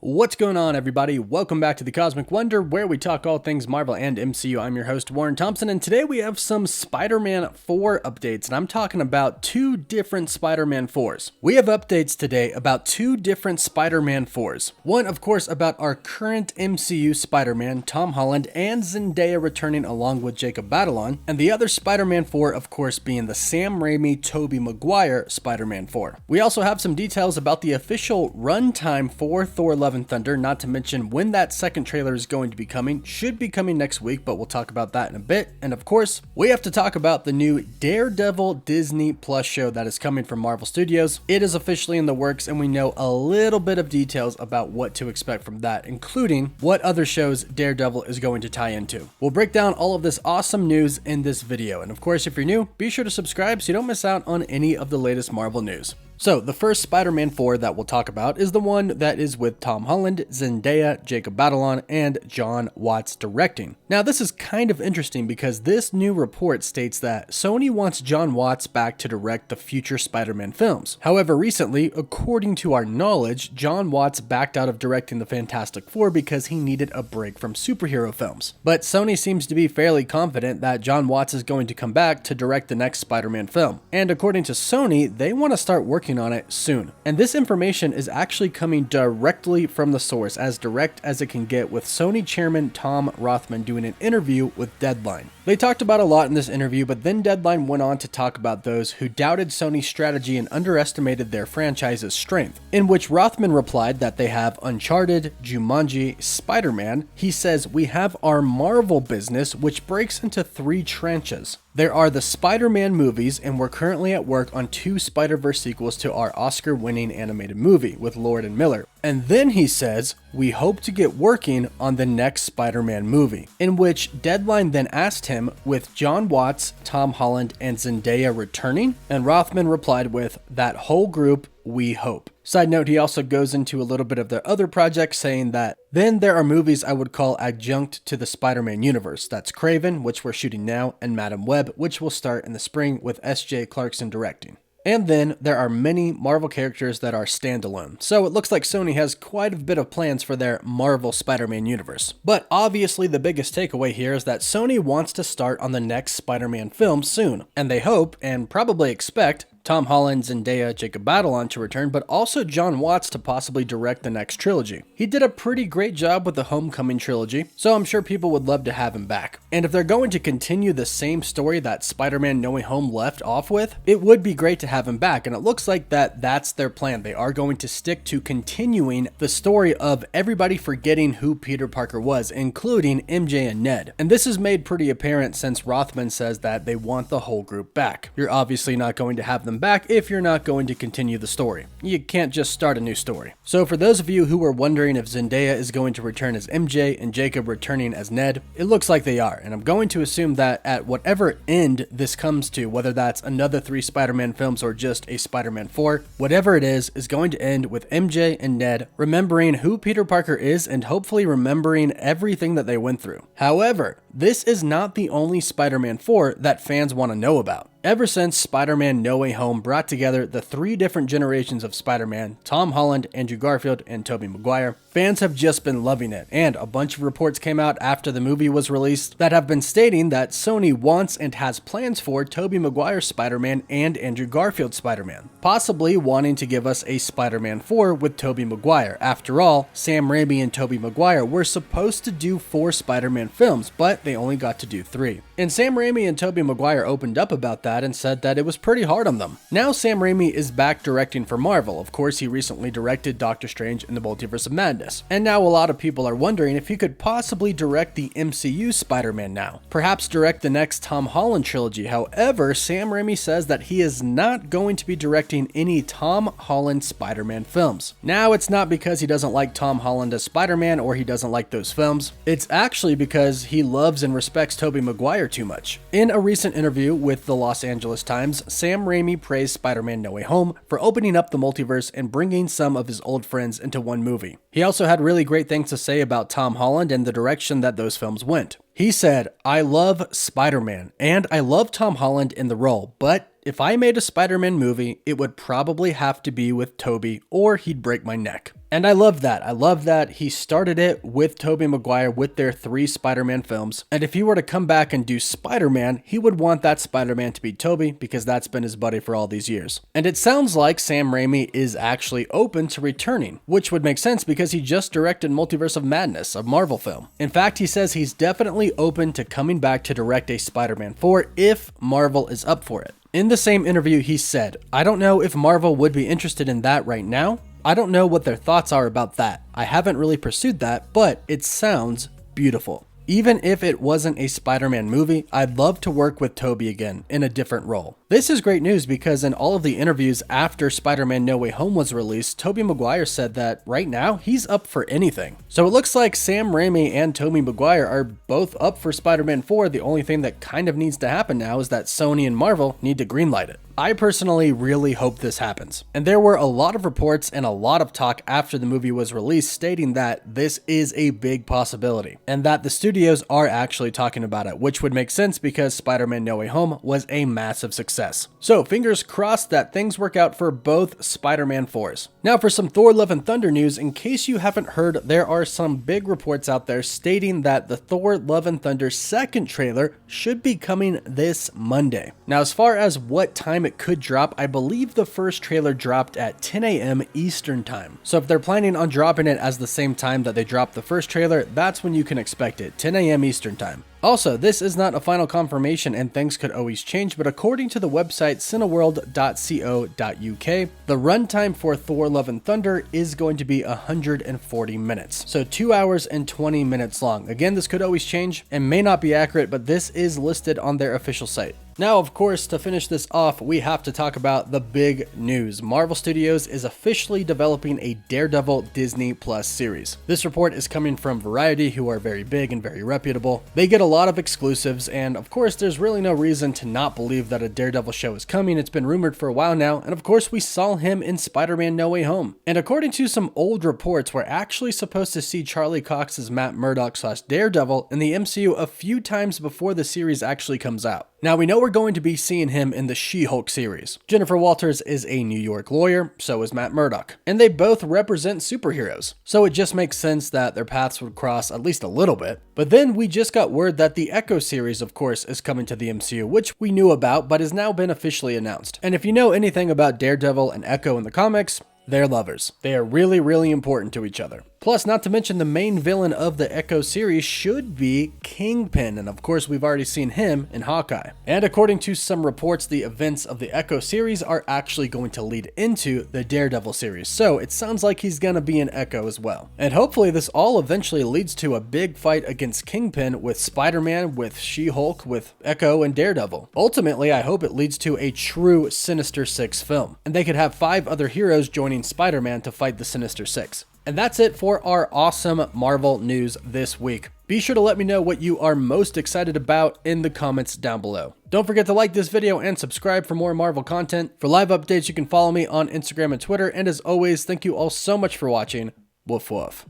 What's going on, everybody? Welcome back to the Cosmic Wonder, where we talk all things Marvel and MCU. I'm your host, Warren Thompson, and today we have some Spider-Man 4 updates, and I'm talking about two different Spider-Man 4s. We have updates today about two different Spider-Man 4s. One, of course, about our current MCU Spider-Man, Tom Holland, and Zendaya returning along with Jacob Batalon, and the other Spider-Man 4, of course, being the Sam Raimi, Tobey Maguire Spider-Man 4. We also have some details about the official runtime for Thor: Love and Thunder, not to mention when that second trailer is going to be coming. Should be coming next week, but we'll talk about that in a bit. And of course, we have to talk about the new Daredevil Disney Plus show that is coming from Marvel Studios. It is officially in the works, and we know a little bit of details about what to expect from that, including what other shows Daredevil is going to tie into. We'll break down all of this awesome news in this video. And of course, if you're new, be sure to subscribe so you don't miss out on any of the latest Marvel news. So, the first Spider-Man 4 that we'll talk about is the one that is with Tom Holland, Zendaya, Jacob Batalon, and Jon Watts directing. Now, this is kind of interesting because this new report states that Sony wants Jon Watts back to direct the future Spider-Man films. However, recently, according to our knowledge, Jon Watts backed out of directing the Fantastic Four because he needed a break from superhero films. But Sony seems to be fairly confident that Jon Watts is going to come back to direct the next Spider-Man film. And according to Sony, they want to start working on it soon. And this information is actually coming directly from the source, as direct as it can get, with Sony chairman Tom Rothman doing an interview with Deadline. They talked about a lot in this interview, but then Deadline went on to talk about those who doubted Sony's strategy and underestimated their franchise's strength, in which Rothman replied that they have Uncharted, Jumanji, Spider-Man. He says, "We have our Marvel business, which breaks into three tranches. There are the Spider-Man movies, and we're currently at work on two Spider-Verse sequels to our Oscar-winning animated movie with Lord and Miller." And then he says, "We hope to get working on the next Spider-Man movie," in which Deadline then asked him, with Jon Watts, Tom Holland, and Zendaya returning, and Rothman replied with, "That whole group, we hope." Side note, he also goes into a little bit of their other projects, saying that then there are movies I would call adjunct to the Spider-Man universe. That's Kraven, which we're shooting now, and Madam Web, which will start in the spring with S.J. Clarkson directing. And then there are many Marvel characters that are standalone. So it looks like Sony has quite a bit of plans for their Marvel Spider-Man universe. But obviously the biggest takeaway here is that Sony wants to start on the next Spider-Man film soon. And they hope, and probably expect, Tom Holland, Zendaya, Jacob Batalon to return, but also Jon Watts to possibly direct the next trilogy. He did a pretty great job with the Homecoming trilogy, so I'm sure people would love to have him back. And if they're going to continue the same story that Spider-Man No Way Home left off with, it would be great to have him back, and it looks like that's their plan. They are going to stick to continuing the story of everybody forgetting who Peter Parker was, including MJ and Ned. And this is made pretty apparent since Rothman says that they want the whole group back. You're obviously not going to have them back if you're not going to continue the story. You can't just start a new story. So for those of you who were wondering if Zendaya is going to return as MJ and Jacob returning as Ned, it looks like they are, and I'm going to assume that at whatever end this comes to, whether that's another 3 Spider-Man films or just a Spider-Man 4, whatever it is going to end with MJ and Ned remembering who Peter Parker is and hopefully remembering everything that they went through. However, this is not the only Spider-Man 4 that fans want to know about. Ever since Spider-Man No Way Home brought together the 3 different generations of Spider-Man, Tom Holland, Andrew Garfield, and Tobey Maguire, fans have just been loving it, and a bunch of reports came out after the movie was released that have been stating that Sony wants and has plans for Tobey Maguire's Spider-Man and Andrew Garfield's Spider-Man, possibly wanting to give us a Spider-Man 4 with Tobey Maguire. After all, Sam Raimi and Tobey Maguire were supposed to do 4 Spider-Man films, but they only got to do 3. And Sam Raimi and Tobey Maguire opened up about that and said that it was pretty hard on them. Now Sam Raimi is back directing for Marvel. Of course, he recently directed Doctor Strange in the Multiverse of Madness. And now a lot of people are wondering if he could possibly direct the MCU Spider-Man now. Perhaps direct the next Tom Holland trilogy. However, Sam Raimi says that he is not going to be directing any Tom Holland Spider-Man films. Now, it's not because he doesn't like Tom Holland as Spider-Man or he doesn't like those films. It's actually because he loves and respects Tobey Maguire too much. In a recent interview with the Los Angeles Times, Sam Raimi praised Spider-Man No Way Home for opening up the multiverse and bringing some of his old friends into one movie. He also had really great things to say about Tom Holland and the direction that those films went. He said, "I love Spider-Man, and I love Tom Holland in the role, but "If I made a Spider-Man movie, it would probably have to be with Tobey or he'd break my neck." And I love that. I love that he started it with Tobey Maguire with their 3 Spider-Man films. And if he were to come back and do Spider-Man, he would want that Spider-Man to be Tobey because that's been his buddy for all these years. And it sounds like Sam Raimi is actually open to returning, which would make sense because he just directed Multiverse of Madness, a Marvel film. In fact, he says he's definitely open to coming back to direct a Spider-Man 4 if Marvel is up for it. In the same interview, he said, "I don't know if Marvel would be interested in that right now. I don't know what their thoughts are about that. I haven't really pursued that, but it sounds beautiful. Even if it wasn't a Spider-Man movie, I'd love to work with Tobey again in a different role." This is great news because in all of the interviews after Spider-Man No Way Home was released, Tobey Maguire said that right now he's up for anything. So it looks like Sam Raimi and Tobey Maguire are both up for Spider-Man 4. The only thing that kind of needs to happen now is that Sony and Marvel need to greenlight it. I personally really hope this happens. And there were a lot of reports and a lot of talk after the movie was released stating that this is a big possibility and that the studios are actually talking about it, which would make sense because Spider-Man No Way Home was a massive success. So fingers crossed that things work out for both Spider-Man 4s. Now for some Thor Love and Thunder news, in case you haven't heard, there are some big reports out there stating that the Thor Love and Thunder second trailer should be coming this Monday. Now as far as what time it could drop, I believe the first trailer dropped at 10 a.m. Eastern time. So if they're planning on dropping it as the same time that they dropped the first trailer, that's when you can expect it, 10 a.m. Eastern time. Also, this is not a final confirmation and things could always change, but according to the website cineworld.co.uk, the runtime for Thor Love and Thunder is going to be 140 minutes. So 2 hours and 20 minutes long. Again, this could always change and may not be accurate, but this is listed on their official site. Now, of course, to finish this off, we have to talk about the big news. Marvel Studios is officially developing a Daredevil Disney Plus series. This report is coming from Variety, who are very big and very reputable. They get a lot of exclusives, and of course, there's really no reason to not believe that a Daredevil show is coming. It's been rumored for a while now, and of course, we saw him in Spider-Man No Way Home. And according to some old reports, we're actually supposed to see Charlie Cox as Matt Murdock / Daredevil in the MCU a few times before the series actually comes out. Now, we know we're going to be seeing him in the She-Hulk series. Jennifer Walters is a New York lawyer, so is Matt Murdock, and they both represent superheroes. So it just makes sense that their paths would cross at least a little bit. But then we just got word that the Echo series, of course, is coming to the MCU, which we knew about, but has now been officially announced. And if you know anything about Daredevil and Echo in the comics, they're lovers. They are really, really important to each other. Plus, not to mention the main villain of the Echo series should be Kingpin, and of course we've already seen him in Hawkeye. And according to some reports, the events of the Echo series are actually going to lead into the Daredevil series, so it sounds like he's gonna be in Echo as well. And hopefully this all eventually leads to a big fight against Kingpin with Spider-Man, with She-Hulk, with Echo, and Daredevil. Ultimately, I hope it leads to a true Sinister Six film, and they could have 5 other heroes joining Spider-Man to fight the Sinister Six. And that's it for our awesome Marvel news this week. Be sure to let me know what you are most excited about in the comments down below. Don't forget to like this video and subscribe for more Marvel content. For live updates, you can follow me on Instagram and Twitter. And as always, thank you all so much for watching. Woof woof.